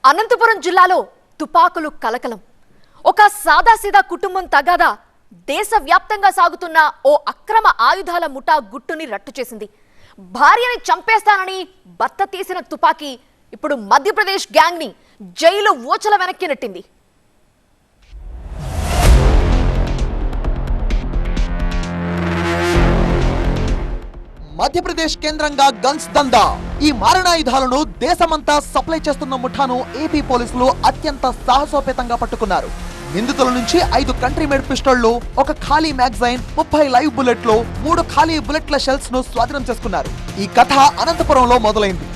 అనంతపురం జిల్లాలో తుపాకులు కలకలం. ఒక సాదాసీదా కుటుంబం తగాదా దేశవ్యాప్తంగా సాగుతున్న ఓ అక్రమ ఆయుధాల ముఠా గుట్టుని రట్టు చేసింది. భార్యని చంపేస్తానని భర్త తీసిన తుపాకీ ఇప్పుడు మధ్యప్రదేశ్ గ్యాంగ్ ని జైలు ఊచల వెనక్కి నెట్టింది. మధ్యప్రదేశ్ కేంద్రంగా గన్స్ దందా. ఈ మారణాయుధాలను దేశమంతా సప్లై చేస్తున్న ముఠాను ఏపీ పోలీసులు అత్యంత సాహసోపేతంగా పట్టుకున్నారు. నిందితుల నుంచి 5 కంట్రీ మేడ్ పిస్టళ్లు, ఒక ఖాళీ మ్యాగజైన్, 30 లైవ్ బుల్లెట్లు, 3 ఖాళీ బుల్లెట్ల షెల్స్ ను స్వాధీనం చేసుకున్నారు. ఈ కథ అనంతపురంలో మొదలైంది.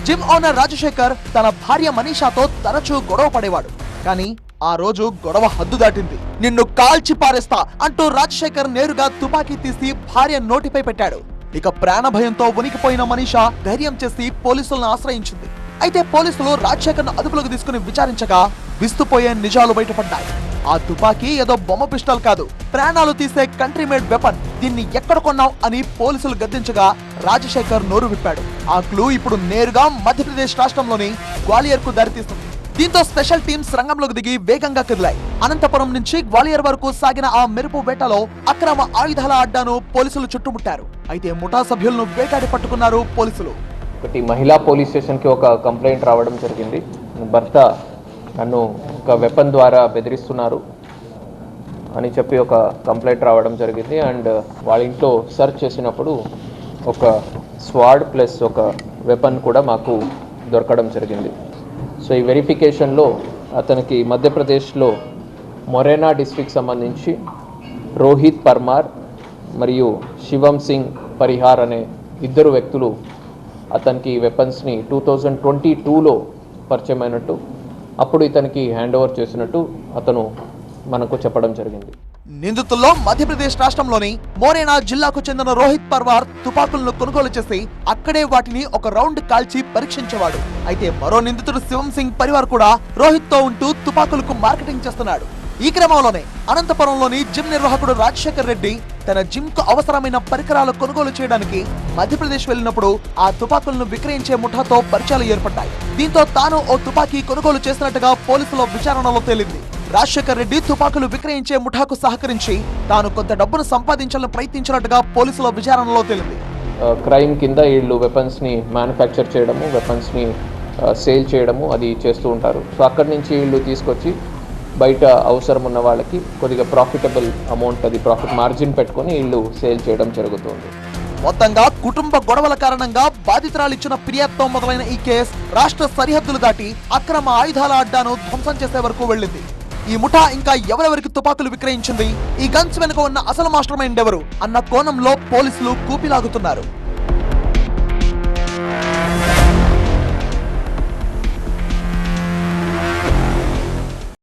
జిమ్ ఓనర్ రాజశేఖర్ తన భార్య మనీషాతో తరచూ గొడవ పడేవాడు. కానీ ఆ రోజు గొడవ హద్దు దాటింది. నిన్ను కాల్చి పారేస్తా అంటూ రాజశేఖర్ నేరుగా తుపాకీ తీసి భార్య నోటిపై పెట్టాడు. ఇక ప్రాణ భయంతో ఉనికిపోయిన మనీషా ధైర్యం చేసి పోలీసులను ఆశ్రయించింది. అయితే పోలీసులు రాజశేఖర్ను అదుపులోకి తీసుకుని విచారించగా విస్తుపోయే నిజాలు బయటపడ్డాయి. ఆ తుపాకీ ఏదో బొమ్మ పిస్టల్ కాదు, ప్రాణాలు తీసే కంట్రీ మేడ్ వెపన్. దీన్ని ఎక్కడ కొన్నావు అని పోలీసులు గద్దించగా రాజశేఖర్ నోరు విప్పాడు. ఆ క్లూ ఇప్పుడు నేరుగా మధ్యప్రదేశ్ రాష్ట్రంలోని గ్వాలియర్ కు దారితీస్తుంది. దీంతో స్పెషల్ టీమ్స్ రంగంలోకి దిగి వేగంగా కదిలాయి. అనంతపురం నుంచి గ్వాలియర్ వరకు సాగిన ఆ మెరుపు వేటలో అక్రమ ఆయుధాల అడ్డాను పోలీసులు చుట్టుముట్టారు. అయితే ముఠా సభ్యులను వేటాడి పట్టుకున్నారు పోలీసులు. ఒకటి మహిళా పోలీస్ స్టేషన్కి ఒక కంప్లైంట్ రావడం జరిగింది. భర్త నన్ను ఒక వెపన్ ద్వారా బెదిరిస్తున్నారు అని చెప్పి ఒక కంప్లైంట్ రావడం జరిగింది. అండ్ వాళ్ళ ఇంట్లో సెర్చ్ చేసినప్పుడు ఒక స్వాడ్ ప్లస్ ఒక వెపన్ కూడా మాకు దొరకడం జరిగింది. సో ఈ వెరిఫికేషన్లో అతనికి మధ్యప్రదేశ్లో మొరేనా డిస్ట్రిక్ట్ సంబంధించి రోహిత్ పర్మార్ మరియు శివం సింగ్ పరిహార్ అనే 2 వ్యక్తులు అతనికి వెపన్స్ని 2022లో పరిచయం అయినట్టు, అప్పుడు ఇతనికి హ్యాండ్ ఓవర్ చేసినట్టు అతను మనకు చెప్పడం జరిగింది. నిందితుల్లో మధ్యప్రదేశ్ రాష్ట్రంలోని మోరేనా జిల్లాకు చెందిన రోహిత్ పర్వార్ తుపాకులను కొనుగోలు చేసి అక్కడే వాటిని ఒక రౌండ్ కాల్చి పరీక్షించేవాడు. అయితే మరో నిందితుడు శివం సింగ్ పరివార్ కూడా రోహిత్ తో ఉంటూ తుపాకులకు మార్కెటింగ్ చేస్తున్నాడు. ఈ క్రమంలోనే అనంతపురంలోని జిమ్ నిర్వాహకుడు రాజశేఖర్ రెడ్డి తన జిమ్ కు అవసరమైన పరికరాలు కొనుగోలు చేయడానికి మధ్యప్రదేశ్ వెళ్లినప్పుడు ఆ తుపాకులను విక్రయించే ముఠాతో పరిచయాలు ఏర్పడ్డాయి. దీంతో తాను ఓ తుపాకీ కొనుగోలు చేసినట్టుగా పోలీసుల విచారణలో తేలింది. రాజశేఖర్ రెడ్డి తుపాకులు విక్రయించే ముఠాకు సహకరించి తాను కొంత డబ్బును సంపాదించాలని ప్రయత్నించినట్టుగా పోలీసుల విచారణలో తేలింది. క్రైమ్ కింద వీళ్ళు వెపన్స్ని మ్యానుఫ్యాక్చర్ చేయడము, వెపన్స్ని సేల్ చేయడము అది చేస్తూ ఉంటారు. సో అక్కడి నుంచి వీళ్ళు తీసుకొచ్చి బయట అవసరం ఉన్న వాళ్ళకి కొద్దిగా ప్రాఫిటబుల్ అమౌంట్, అది ప్రాఫిట్ మార్జిన్ పెట్టుకొని వీళ్ళు సేల్ చేయడం జరుగుతుంది. మొత్తంగా కుటుంబ గొడవల కారణంగా బాధితురాలు ఇచ్చిన ఫిర్యాదుతో మొదలైన ఈ కేసు రాష్ట్ర సరిహద్దులు దాటి అక్రమ ఆయుధాల అడ్డాను ధ్వంసం చేసే వరకు వెళ్ళింది. ఈ ముఠా ఇంకా ఎవరెవరికి తుపాకులు విక్రయించింది, ఈ గన్స్ వెనుక ఉన్న అసలు మాస్టర్ మైండ్ ఎవరు అన్న కోణంలో పోలీసులు కూపిలాగుతున్నారు.